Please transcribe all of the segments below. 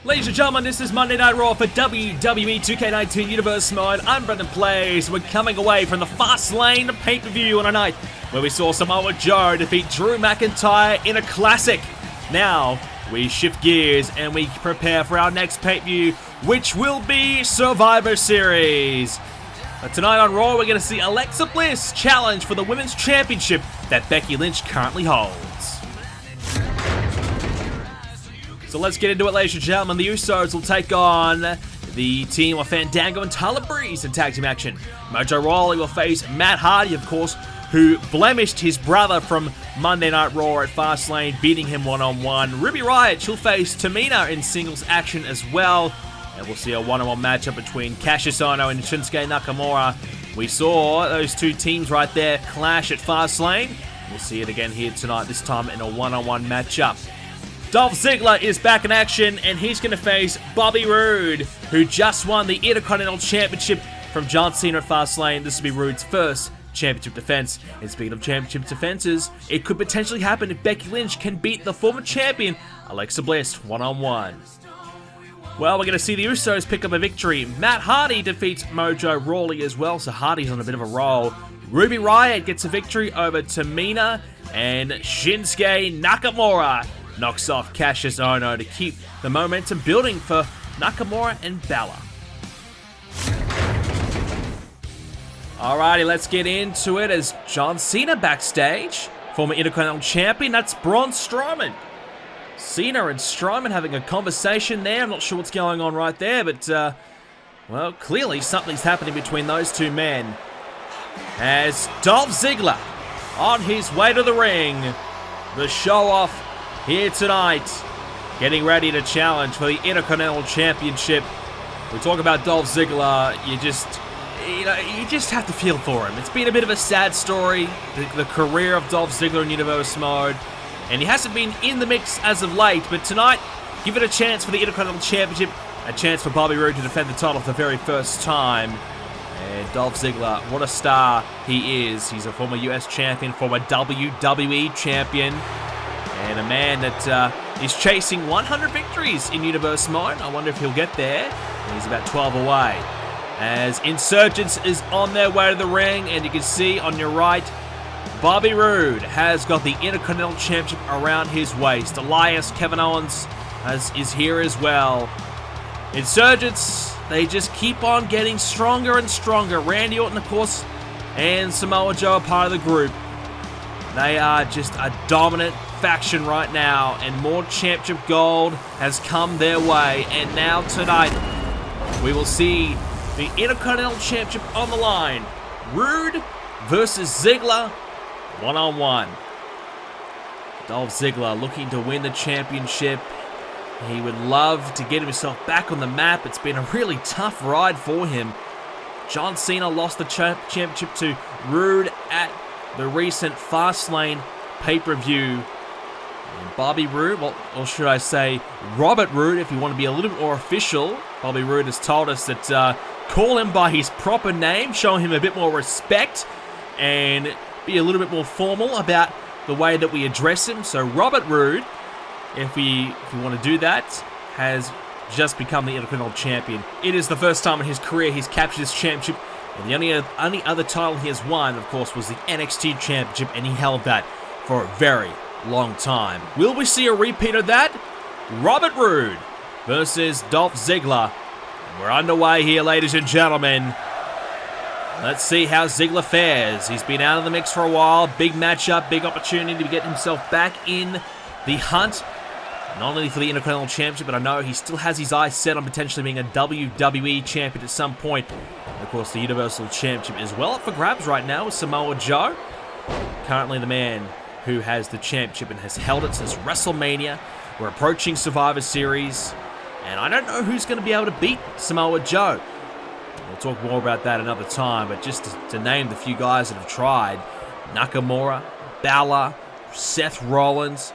Ladies and gentlemen, this is Monday Night Raw for WWE 2k19 Universe Mode. I'm BrendenPlayz. We're coming away from the Fastlane pay-per-view on a night where we saw Samoa Joe defeat Drew McIntyre in a classic. Now, we shift gears and we prepare for our next pay-per-view, which will be Survivor Series. But tonight on Raw, we're going to see Alexa Bliss challenge for the Women's Championship that Becky Lynch currently holds. So let's get into it, ladies and gentlemen. The Usos will take on the team of Fandango and Tyler Breeze in tag team action. Mojo Rawley will face Matt Hardy, of course, who blemished his brother from Monday Night Raw at Fastlane, beating him one-on-one. Ruby Riott, she'll face Tamina in singles action as well. And we'll see a one-on-one matchup between Cassius Ohno and Shinsuke Nakamura. We saw those two teams right there clash at Fastlane. We'll see it again here tonight, this time in a one-on-one matchup. Dolph Ziggler is back in action, and he's going to face Bobby Roode, who just won the Intercontinental Championship from John Cena at Fastlane. This will be Roode's first championship defense. And speaking of championship defenses, it could potentially happen if Becky Lynch can beat the former champion, Alexa Bliss, one-on-one. Well, we're going to see the Usos pick up a victory. Matt Hardy defeats Mojo Rawley as well, so Hardy's on a bit of a roll. Ruby Riott gets a victory over Tamina, and Shinsuke Nakamura knocks off Cassius Ohno to keep the momentum building for Nakamura and Balor. Alrighty, let's get into it as John Cena backstage. Former Intercontinental Champion, that's Braun Strowman. Cena and Strowman having a conversation there. I'm not sure what's going on right there, but, well, clearly something's happening between those two men. As Dolph Ziggler on his way to the ring, the show-off here tonight, getting ready to challenge for the Intercontinental Championship. We talk about Dolph Ziggler, you just have to feel for him. It's been a bit of a sad story, the career of Dolph Ziggler in Universe Mode, and he hasn't been in the mix as of late, but tonight, give it a chance for the Intercontinental Championship, a chance for Bobby Roode to defend the title for the very first time. And Dolph Ziggler, what a star he is. He's a former US champion, former WWE champion, and a man that is chasing 100 victories in Universe Mode. I wonder if he'll get there. He's about 12 away. As Insurgents is on their way to the ring, and you can see on your right, Bobby Roode has got the Intercontinental Championship around his waist. Elias, Kevin Owens is here as well. Insurgents, they just keep on getting stronger and stronger. Randy Orton, of course, and Samoa Joe are part of the group. They are just a dominant faction right now, and more championship gold has come their way. And now tonight, we will see the Intercontinental Championship on the line. Roode versus Ziggler, one-on-one. Dolph Ziggler looking to win the championship. He would love to get himself back on the map. It's been a really tough ride for him. John Cena lost the championship to Roode at the recent Fastlane pay-per-view. And Bobby Roode, well, or should I say Robert Roode, if you want to be a little bit more official. Bobby Roode has told us that call him by his proper name, show him a bit more respect, and be a little bit more formal about the way that we address him. So Robert Roode, if we want to do that, has just become the Intercontinental Champion. It is the first time in his career he's captured this championship, and the only other title he has won, of course, was the NXT Championship, and he held that for a very long time. Will we see a repeat of that? Robert Roode versus Dolph Ziggler. We're underway here, ladies and gentlemen. Let's see how Ziggler fares. He's been out of the mix for a while. Big matchup, big opportunity to get himself back in the hunt. Not only for the Intercontinental Championship, but I know he still has his eyes set on potentially being a WWE Champion at some point. And of course, the Universal Championship is well up for grabs right now with Samoa Joe. Currently the man who has the championship and has held it since WrestleMania. We're approaching Survivor Series, and I don't know who's going to be able to beat Samoa Joe. We'll talk more about that another time, but just to name the few guys that have tried: Nakamura, Balor, Seth Rollins.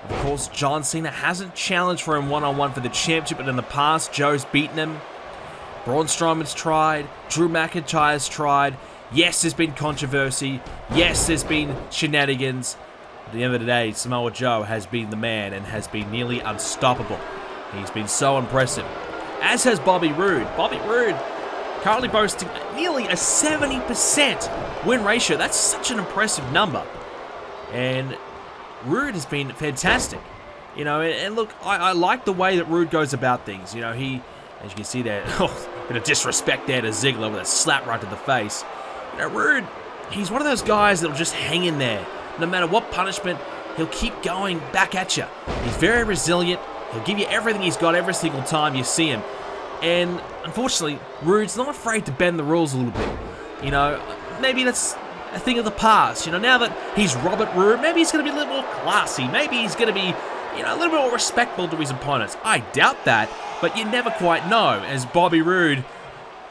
Of course, John Cena hasn't challenged for him one-on-one for the championship, but in the past, Joe's beaten him. Braun Strowman's tried. Drew McIntyre's tried. Yes, there's been controversy. Yes, there's been shenanigans. At the end of the day, Samoa Joe has been the man and has been nearly unstoppable. He's been so impressive. As has Bobby Roode. Bobby Roode currently boasting nearly a 70% win ratio. That's such an impressive number. And Roode has been fantastic. You know, and look, I like the way that Roode goes about things. You know, he, as you can see there, bit of disrespect there to Ziggler with a slap right to the face. You know, Roode, he's one of those guys that'll just hang in there. No matter what punishment, he'll keep going back at you. He's very resilient. He'll give you everything he's got every single time you see him. And unfortunately, Roode's not afraid to bend the rules a little bit. You know, maybe that's a thing of the past. You know, now that he's Robert Roode, maybe he's going to be a little more classy. Maybe he's going to be, you know, a little bit more respectful to his opponents. I doubt that, but you never quite know. As Bobby Roode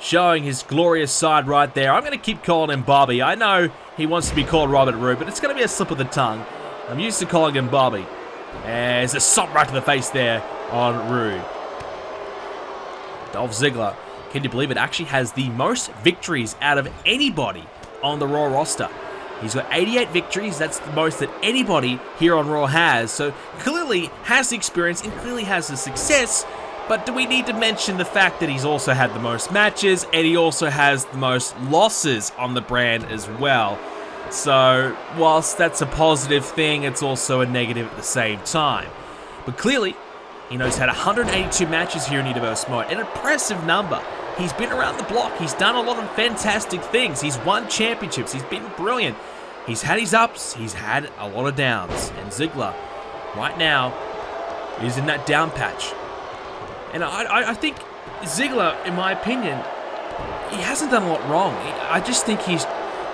showing his glorious side right there. I'm going to keep calling him Bobby. I know he wants to be called Robert Roode, but it's going to be a slip of the tongue. I'm used to calling him Bobby. There's a stomp right to the face there on Roode. Dolph Ziggler, can you believe it, actually has the most victories out of anybody on the Raw roster. He's got 88 victories. That's the most that anybody here on Raw has. So clearly has the experience and clearly has the success. But do we need to mention the fact that he's also had the most matches and he also has the most losses on the brand as well? So whilst that's a positive thing, it's also a negative at the same time. But clearly, you know, he's had 182 matches here in Universe Mode. An impressive number. He's been around the block. He's done a lot of fantastic things. He's won championships. He's been brilliant. He's had his ups. He's had a lot of downs. And Ziggler, right now, is in that down patch. And I think Ziggler, in my opinion, he hasn't done a lot wrong. I just think he's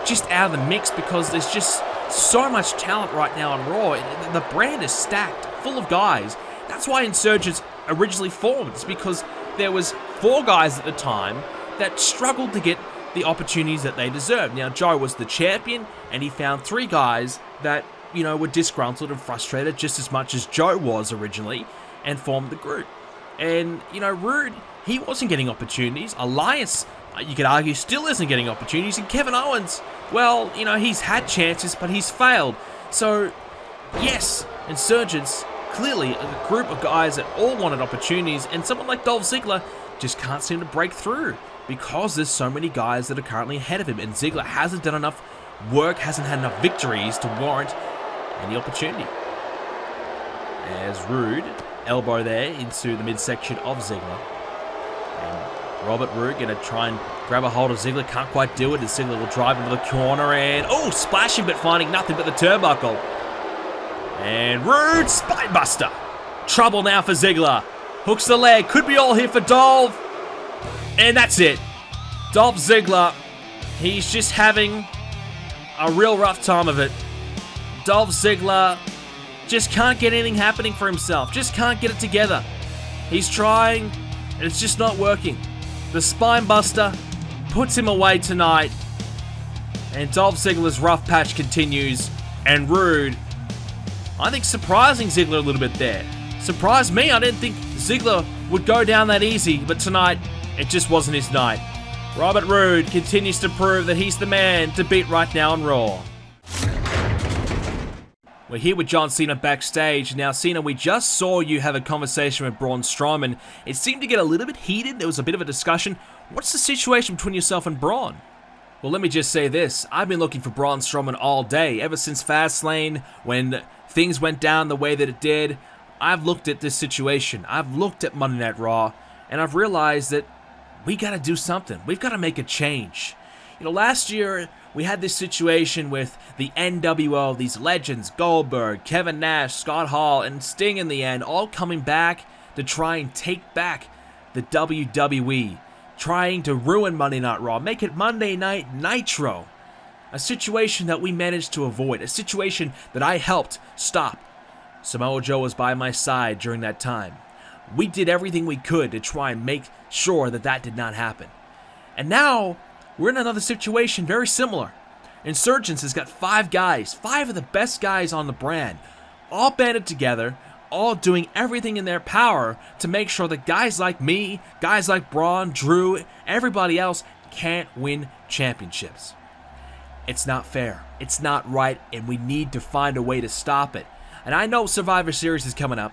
just out of the mix because there's just so much talent right now on Raw. The brand is stacked, full of guys. That's why Insurgents originally formed. It's because there was 4 guys at the time that struggled to get the opportunities that they deserved. Now, Joe was the champion, and he found 3 guys that, you know, were disgruntled and frustrated just as much as Joe was originally, and formed the group. And, you know, Roode, he wasn't getting opportunities. Elias, you could argue, still isn't getting opportunities. And Kevin Owens, well, you know, he's had chances, but he's failed. So, yes, Insurgents, clearly a group of guys that all wanted opportunities, and someone like Dolph Ziggler just can't seem to break through because there's so many guys that are currently ahead of him. And Ziggler hasn't done enough work, hasn't had enough victories to warrant any opportunity. As Roode, elbow there into the midsection of Ziggler. And Robert Roode going to try and grab a hold of Ziggler. Can't quite do it as Ziggler will drive into the corner and, oh, splashing but finding nothing but the turnbuckle. And Roode, spinebuster. Trouble now for Ziggler. Hooks the leg. Could be all here for Dolph. And that's it. Dolph Ziggler, he's just having a real rough time of it. Dolph Ziggler just can't get anything happening for himself. Just can't get it together. He's trying, and it's just not working. The spine buster puts him away tonight. And Dolph Ziggler's rough patch continues. And Roode, I think, surprising Ziggler a little bit there. Surprised me. I didn't think Ziggler would go down that easy. But tonight, it just wasn't his night. Robert Roode continues to prove that he's the man to beat right now on Raw. We're here with John Cena backstage. Now, Cena, we just saw you have a conversation with Braun Strowman. It seemed to get a little bit heated. There was a bit of a discussion. What's the situation between yourself and Braun? Well, let me just say this. I've been looking for Braun Strowman all day, ever since Fastlane, when things went down the way that it did. I've looked at this situation. I've looked at Monday Night Raw, and I've realized that we got to do something. We've got to make a change. You know, last year, we had this situation with the NWO, these legends, Goldberg, Kevin Nash, Scott Hall, and Sting in the end, all coming back to try and take back the WWE, trying to ruin Monday Night Raw, make it Monday Night Nitro. A situation that we managed to avoid, a situation that I helped stop. Samoa Joe was by my side during that time. We did everything we could to try and make sure that that did not happen. And now, we're in another situation very similar. Insurgents has got 5 guys, 5 of the best guys on the brand, all banded together, all doing everything in their power to make sure that guys like me, guys like Braun, Drew, everybody else can't win championships. It's not fair. It's not right, and we need to find a way to stop it. And I know Survivor Series is coming up,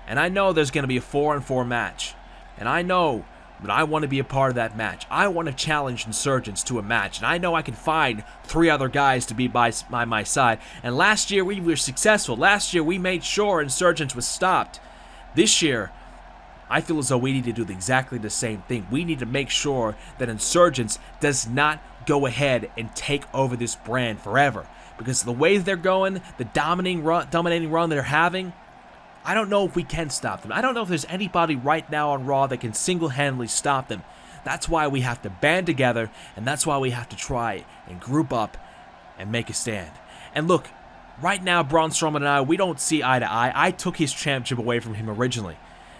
and I know there's going to be a 4-on-4 match, and I know that I want to be a part of that match. I want to challenge Insurgents to a match, and I know I can find 3 other guys to be by my side. And last year we were successful. Last year we made sure Insurgents was stopped. This year, I feel as though we need to do exactly the same thing. We need to make sure that Insurgents does not go ahead and take over this brand forever. Because the way they're going, the dominating run they're having, I don't know if we can stop them. I don't know if there's anybody right now on Raw that can single-handedly stop them. That's why we have to band together, and that's why we have to try and group up and make a stand. And look, right now, Braun Strowman and I, we don't see eye to eye. I took his championship away from him originally.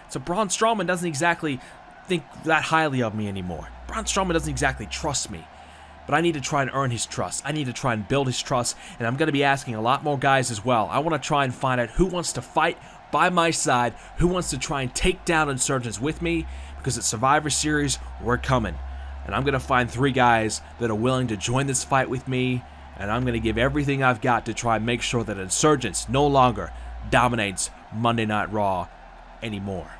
So Braun Strowman doesn't exactly think that highly of me anymore. Braun Strowman doesn't exactly trust me. But I need to try and earn his trust. I need to try and build his trust, and I'm going to be asking a lot more guys as well. I want to try and find out who wants to fight by my side, who wants to try and take down Insurgents with me, because at Survivor Series, we're coming. And I'm going to find 3 guys that are willing to join this fight with me, and I'm going to give everything I've got to try and make sure that Insurgents no longer dominates Monday Night Raw anymore.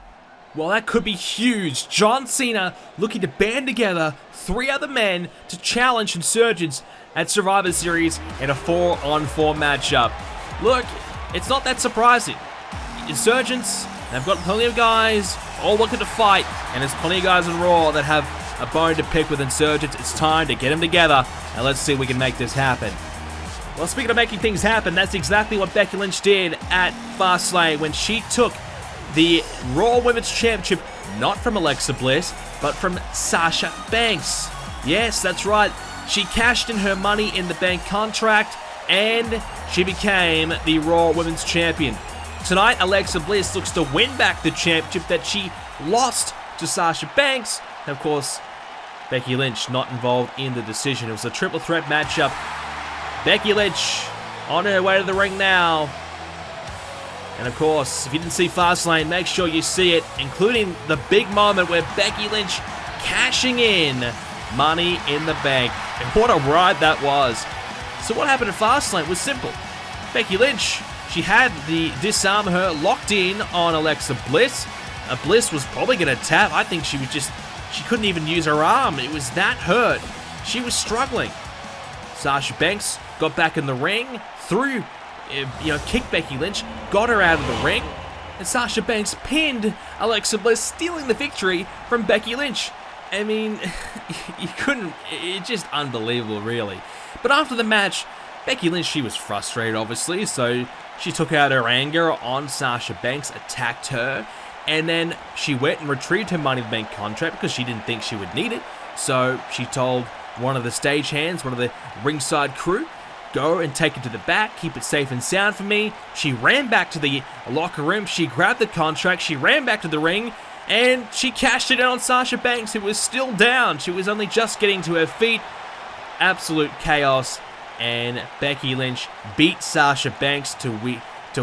Well, that could be huge. John Cena looking to band together 3 other men to challenge Insurgents at Survivor Series in a 4-on-4 matchup. Look, it's not that surprising. Insurgents, they've got plenty of guys all looking to fight, and there's plenty of guys on Raw that have a bone to pick with Insurgents. It's time to get them together, and let's see if we can make this happen. Well, speaking of making things happen, that's exactly what Becky Lynch did at Fastlane when she took the Raw Women's Championship, not from Alexa Bliss, but from Sasha Banks. Yes, that's right. She cashed in her Money in the Bank contract, and she became the Raw Women's Champion. Tonight, Alexa Bliss looks to win back the championship that she lost to Sasha Banks. And of course, Becky Lynch not involved in the decision. It was a triple threat matchup. Becky Lynch on her way to the ring now. And of course, if you didn't see Fastlane, make sure you see it, including the big moment where Becky Lynch cashing in Money in the Bank. And what a ride that was. So what happened at Fastlane was simple. Becky Lynch, she had the Disarm Her locked in on Alexa Bliss. Bliss was probably going to tap. I think she couldn't even use her arm. It was that hurt. She was struggling. Sasha Banks got back in the ring, kicked Becky Lynch, got her out of the ring, and Sasha Banks pinned Alexa Bliss, stealing the victory from Becky Lynch. I mean, it's just unbelievable, really. But after the match, Becky Lynch, she was frustrated, obviously, so she took out her anger on Sasha Banks, attacked her, and then she went and retrieved her Money in the Bank contract because she didn't think she would need it. So she told one of the stagehands, one of the ringside crew, go and take it to the back, keep it safe and sound for me. She ran back to the locker room, she grabbed the contract, she ran back to the ring, and she cashed it in on Sasha Banks, who was still down. She was only just getting to her feet. Absolute chaos, and Becky Lynch beat Sasha Banks to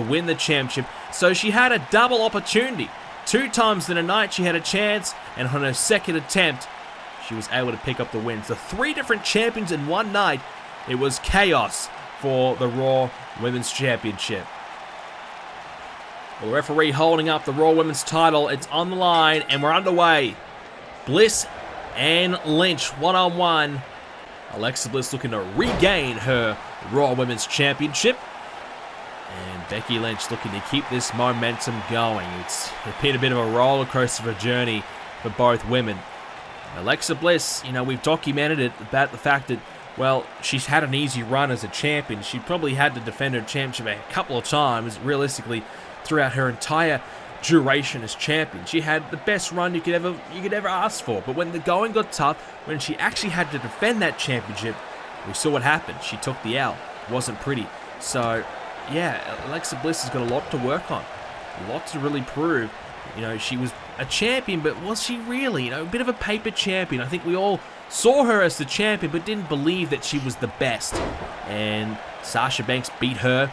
win the championship. So she had a double opportunity. 2 times in a night she had a chance, and on her second attempt, she was able to pick up the win. So 3 different champions in one night. It was chaos for the Raw Women's Championship. Well, the referee holding up the Raw Women's title. It's on the line, and we're underway. Bliss and Lynch, one-on-one. Alexa Bliss looking to regain her Raw Women's Championship. And Becky Lynch looking to keep this momentum going. It's been a bit of a roller coaster of a journey for both women. Alexa Bliss, we've documented it about the fact that, well, she's had an easy run as a champion. She probably had to defend her championship a couple of times, realistically, throughout her entire duration as champion. She had the best run you could ever ask for. But when the going got tough, when she actually had to defend that championship, we saw what happened. She took the L. It wasn't pretty. So, yeah, Alexa Bliss has got a lot to work on. A lot to really prove. She was a champion, but was she really? A bit of a paper champion. I think we all saw her as the champion, but didn't believe that she was the best. And Sasha Banks beat her.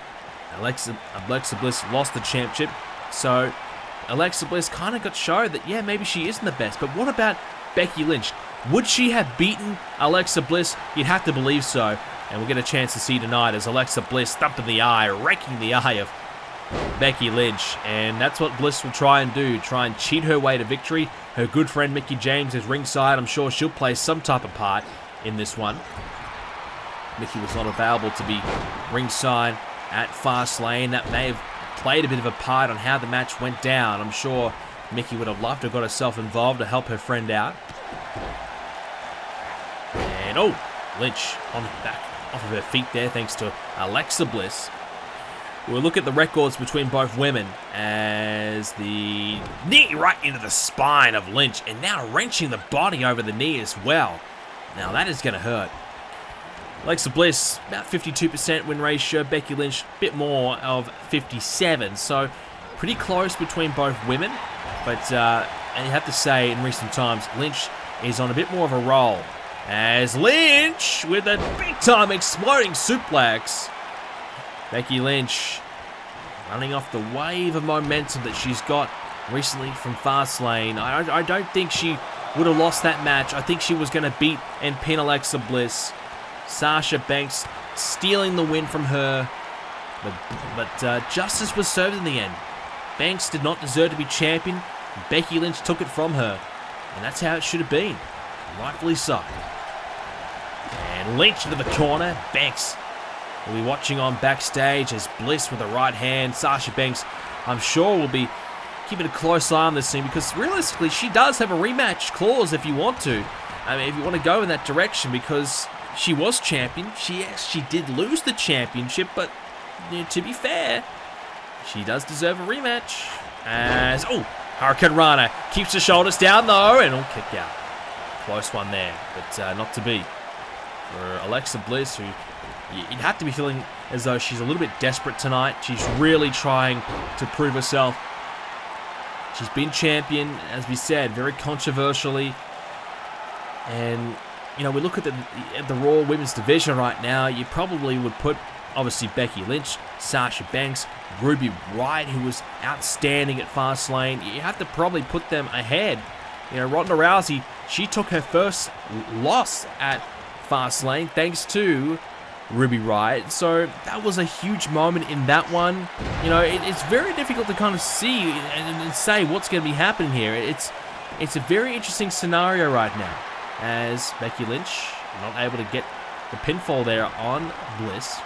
Alexa Bliss lost the championship. So Alexa Bliss kind of got showed that, yeah, maybe she isn't the best. But what about Becky Lynch? Would she have beaten Alexa Bliss? You'd have to believe so. And we'll get a chance to see tonight as Alexa Bliss thumping the eye, raking the eye of Becky Lynch. And that's what Bliss will try and do, try and cheat her way to victory. Her good friend Mickie James is ringside. I'm sure she'll play some type of part in this one. Mickie was not available to be ringside at Fastlane. That may have played a bit of a part on how the match went down. I'm sure Mickie would have loved to have got herself involved to help her friend out. And, oh, Lynch on back off of her feet there thanks to Alexa Bliss. We'll look at the records between both women as the knee right into the spine of Lynch and now wrenching the body over the knee as well. Now that is going to hurt. Alexa Bliss, about 52% win ratio. Becky Lynch, a bit more of 57. So pretty close between both women. But and you have to say, in recent times, Lynch is on a bit more of a roll. As Lynch, with a big-time exploding suplex. Becky Lynch running off the wave of momentum that she's got recently from Fastlane. I don't think she would have lost that match. I think she was going to beat and pin Alexa Bliss. Sasha Banks stealing the win from her. But justice was served in the end. Banks did not deserve to be champion. Becky Lynch took it from her. And that's how it should have been. Rightfully so. And Lynch into the corner. Banks will be watching on backstage as Bliss with a right hand. Sasha Banks, I'm sure, will be keeping a close eye on this scene because realistically, she does have a rematch clause if you want to. I mean, if you want to go in that direction because she was champion. She did lose the championship, but to be fair, she does deserve a rematch. As, oh, Hurricane Rana keeps the shoulders down though, and all kicked out. Close one there, but not to be. For Alexa Bliss, who you'd have to be feeling as though she's a little bit desperate tonight. She's really trying to prove herself. She's been champion, as we said, very controversially. And, you know, we look at the Raw Women's Division right now, you probably would put, obviously, Becky Lynch, Sasha Banks, Ruby Riott, who was outstanding at Fastlane. You have to probably put them ahead. You know, Ronda Rousey, she took her first loss at Fastlane thanks to Ruby Riott. So that was a huge moment in that one. You know, it's very difficult to kind of see and say what's going to be happening here. It's a very interesting scenario right now as Becky Lynch not able to get the pinfall there on Bliss.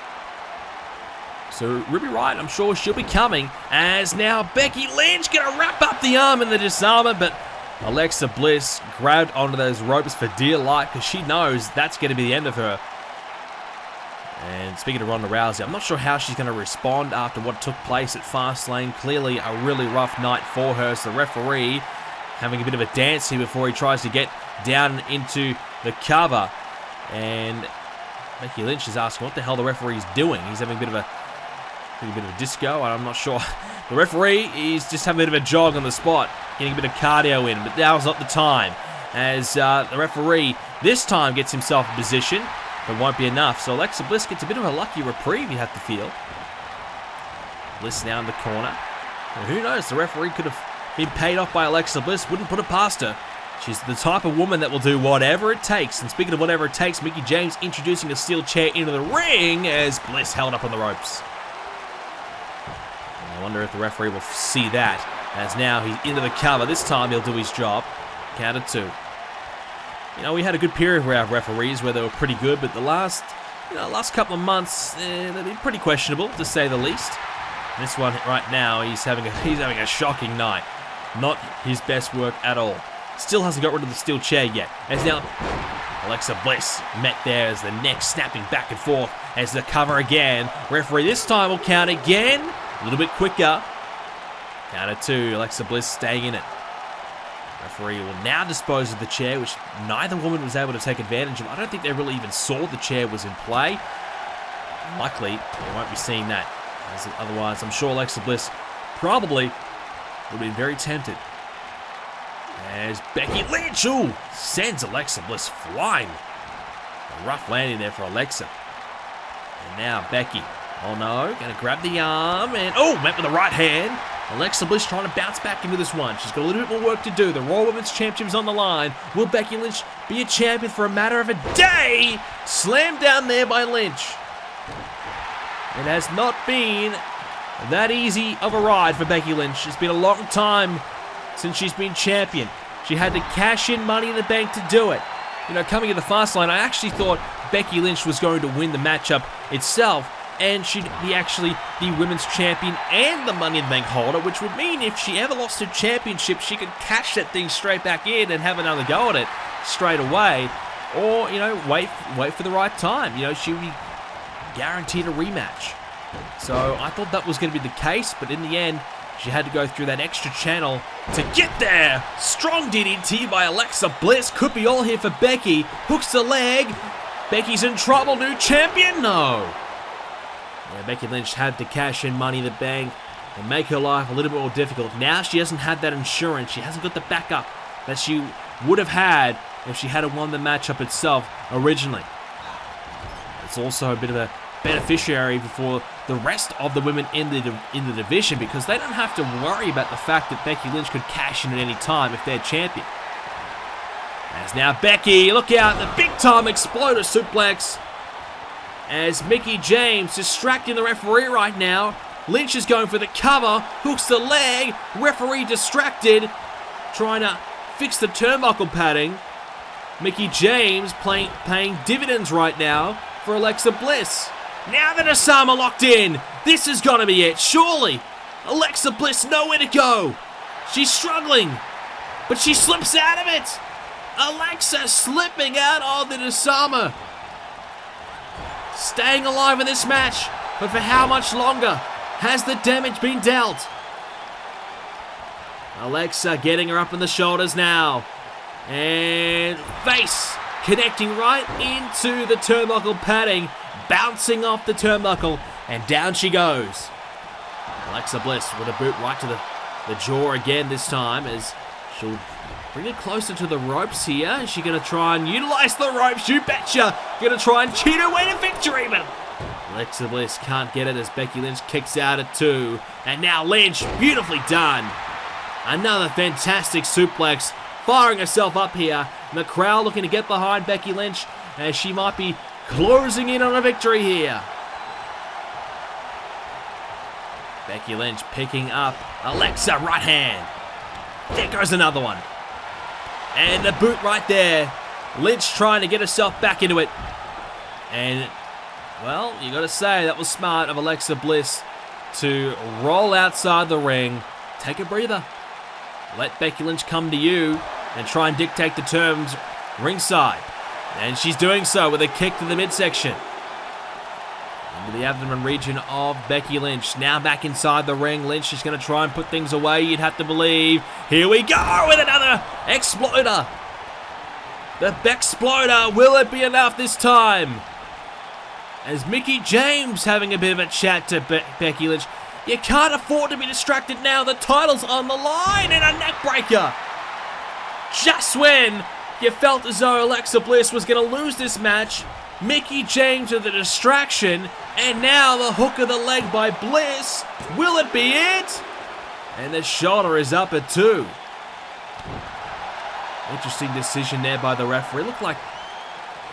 So Ruby Riott, I'm sure she'll be coming as now Becky Lynch going to wrap up the arm in the disarmer, but Alexa Bliss grabbed onto those ropes for dear life because she knows that's going to be the end of her. And speaking of Ronda Rousey, I'm not sure how she's going to respond after what took place at Fastlane. Clearly a really rough night for her. So the referee having a bit of a dance here before he tries to get down into the cover. And Becky Lynch is asking what the hell the referee's doing. He's having a bit of a disco. I'm not sure. The referee is just having a bit of a jog on the spot, getting a bit of cardio in, but now's not the time. As the referee this time gets himself in position, but won't be enough. So Alexa Bliss gets a bit of a lucky reprieve, you have to feel. Bliss now in the corner. And who knows, the referee could have been paid off by Alexa Bliss, wouldn't put it past her. She's the type of woman that will do whatever it takes. And speaking of whatever it takes, Mickie James introducing a steel chair into the ring as Bliss held up on the ropes. I wonder if the referee will see that, as now he's into the cover. This time he'll do his job. Count of two. You know, we had a good period where our referees where they were pretty good, but the last couple of months, they've been pretty questionable, to say the least. This one right now, he's having a shocking night. Not his best work at all. Still hasn't got rid of the steel chair yet. As now, Alexa Bliss met there as the neck snapping back and forth as the cover again. Referee this time will count again. A little bit quicker. Count of two. Alexa Bliss staying in it. Referee will now dispose of the chair, which neither woman was able to take advantage of. I don't think they really even saw the chair was in play. Luckily, they won't be seeing that. As otherwise, I'm sure Alexa Bliss probably would have been very tempted. As Becky Lynch, sends Alexa Bliss flying. A rough landing there for Alexa. And now Becky. Oh no, gonna grab the arm and met with the right hand. Alexa Bliss trying to bounce back into this one. She's got a little bit more work to do. The Raw Women's Championship's on the line. Will Becky Lynch be a champion for a matter of a day? Slammed down there by Lynch. It has not been that easy of a ride for Becky Lynch. It's been a long time since she's been champion. She had to cash in Money in the Bank to do it. You know, coming to the Fastlane, I actually thought Becky Lynch was going to win the matchup itself, and she'd be actually the women's champion and the Money in the Bank holder, which would mean if she ever lost her championship, she could cash that thing straight back in and have another go at it straight away, or, you know, wait for the right time. You know, she would be guaranteed a rematch. So I thought that was going to be the case, but in the end, she had to go through that extra channel to get there. Strong DDT by Alexa Bliss. Could be all here for Becky. Hooks the leg. Becky's in trouble. New champion? No. Yeah, Becky Lynch had to cash in Money in the Bank and make her life a little bit more difficult. Now she hasn't had that insurance. She hasn't got the backup that she would have had if she had won the matchup itself originally. It's also a bit of a beneficiary for the rest of the women in the division, because they don't have to worry about the fact that Becky Lynch could cash in at any time if they're champion. As now Becky, look out, the big time exploder suplex. As Mickie James distracting the referee right now. Lynch is going for the cover, hooks the leg, referee distracted, trying to fix the turnbuckle padding. Mickie James paying dividends right now for Alexa Bliss. Now that Osama locked in, this is gonna be it, surely. Alexa Bliss, nowhere to go. She's struggling, but she slips out of it. Alexa slipping out of the Osama. Staying alive in this match, but for how much longer has the damage been dealt? Alexa getting her up on the shoulders now. And face connecting right into the turnbuckle padding. Bouncing off the turnbuckle, and down she goes. Alexa Bliss with a boot right to the jaw again this time, as she'll bring it closer to the ropes here. Is she going to try and utilize the ropes? You betcha! Going to try and cheat her way to victory, but Alexa Bliss can't get it as Becky Lynch kicks out at 2. And now Lynch, beautifully done. Another fantastic suplex, firing herself up here. And the crowd looking to get behind Becky Lynch, as she might be closing in on a victory here. Becky Lynch picking up Alexa right hand. There goes another one. And the boot right there. Lynch trying to get herself back into it. And, well, you got to say that was smart of Alexa Bliss to roll outside the ring. Take a breather. Let Becky Lynch come to you and try and dictate the terms ringside. And she's doing so with a kick to the midsection. Into the abdomen region of Becky Lynch. Now back inside the ring. Lynch is going to try and put things away, you'd have to believe. Here we go with another exploder. The Bexploder. Will it be enough this time? As Mickie James having a bit of a chat to Becky Lynch. You can't afford to be distracted now. The title's on the line, and a neckbreaker. Just when you felt as though Alexa Bliss was going to lose this match, Mickie James with the distraction, and now the hook of the leg by Bliss. Will it be it? And the shoulder is up at 2. Interesting decision there by the referee. Looked like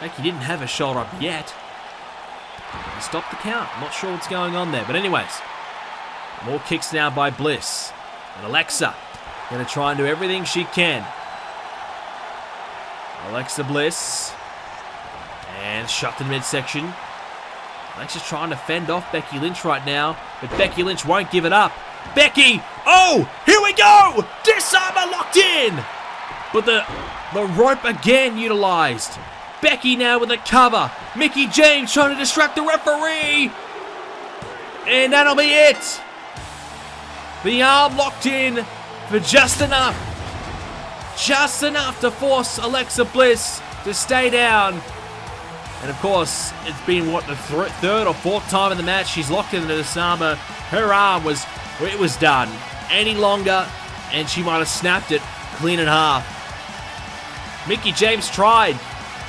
Becky didn't have a shoulder up yet. He stopped the count. I'm not sure what's going on there. But anyways, more kicks now by Bliss. And Alexa going to try and do everything she can. Alexa Bliss. And shot to the midsection. Alexa's trying to fend off Becky Lynch right now, but Becky Lynch won't give it up. Becky! Oh! Here we go! Disarmer locked in! But the rope again utilized. Becky now with a cover. Mickie James trying to distract the referee. And that'll be it. The arm locked in for just enough. Just enough to force Alexa Bliss to stay down. And of course, it's been, what, the third or fourth time in the match she's locked into the Sama. Her arm was done. Any longer, and she might have snapped it clean in half. Mickie James tried.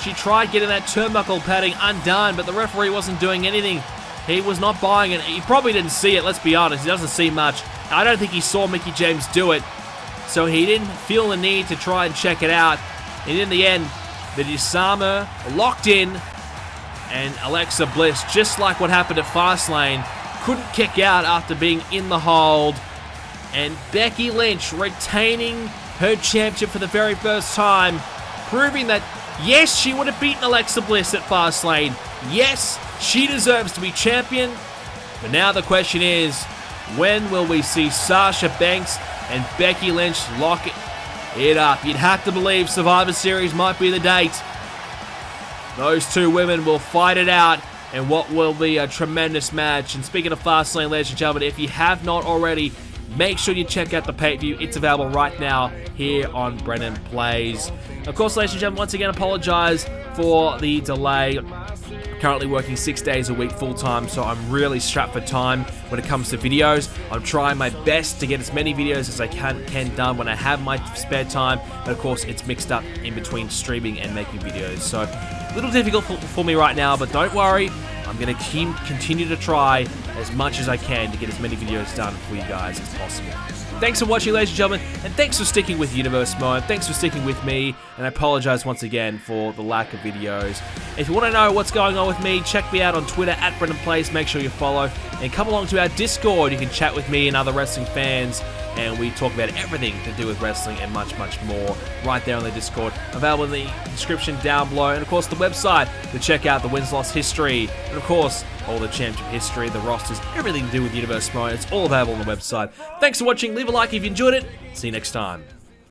She tried getting that turnbuckle padding undone, but the referee wasn't doing anything. He was not buying it. He probably didn't see it, let's be honest. He doesn't see much I don't think he saw Mickie James do it, so he didn't feel the need to try and check it out. And in the end, the disarmer locked in, and Alexa Bliss, just like what happened at Fastlane, couldn't kick out after being in the hold. And Becky Lynch retaining her championship for the very first time, proving that, yes, she would have beaten Alexa Bliss at Fastlane. Yes, she deserves to be champion. But now the question is, when will we see Sasha Banks and Becky Lynch lock it up? You'd have to believe Survivor Series might be the date. Those two women will fight it out in what will be a tremendous match. And speaking of Fastlane, ladies and gentlemen, if you have not already, make sure you check out the pay-per-view. It's available right now here on BrendenPlayz. Of course, ladies and gentlemen, once again, apologize for the delay. Currently working 6 days a week full-time, so I'm really strapped for time when it comes to videos. I'm trying my best to get as many videos as I can done when I have my spare time, but of course it's mixed up in between streaming and making videos, so a little difficult for me right now, but don't worry, I'm going to continue to try as much as I can to get as many videos done for you guys as possible. Thanks for watching, ladies and gentlemen, and thanks for sticking with Universe Mode. Thanks for sticking with me, and I apologize once again for the lack of videos. If you want to know what's going on with me, check me out on Twitter at BrendenPlayz. Make sure you follow, and come along to our Discord. You can chat with me and other wrestling fans, and we talk about everything to do with wrestling and much, much more right there on the Discord. Available in the description down below, and of course the website to check out the wins-loss history, and of course all the championship history, the rosters, everything to do with Universe Mode. It's all available on the website. Thanks for watching. Leave a like if you enjoyed it. See you next time.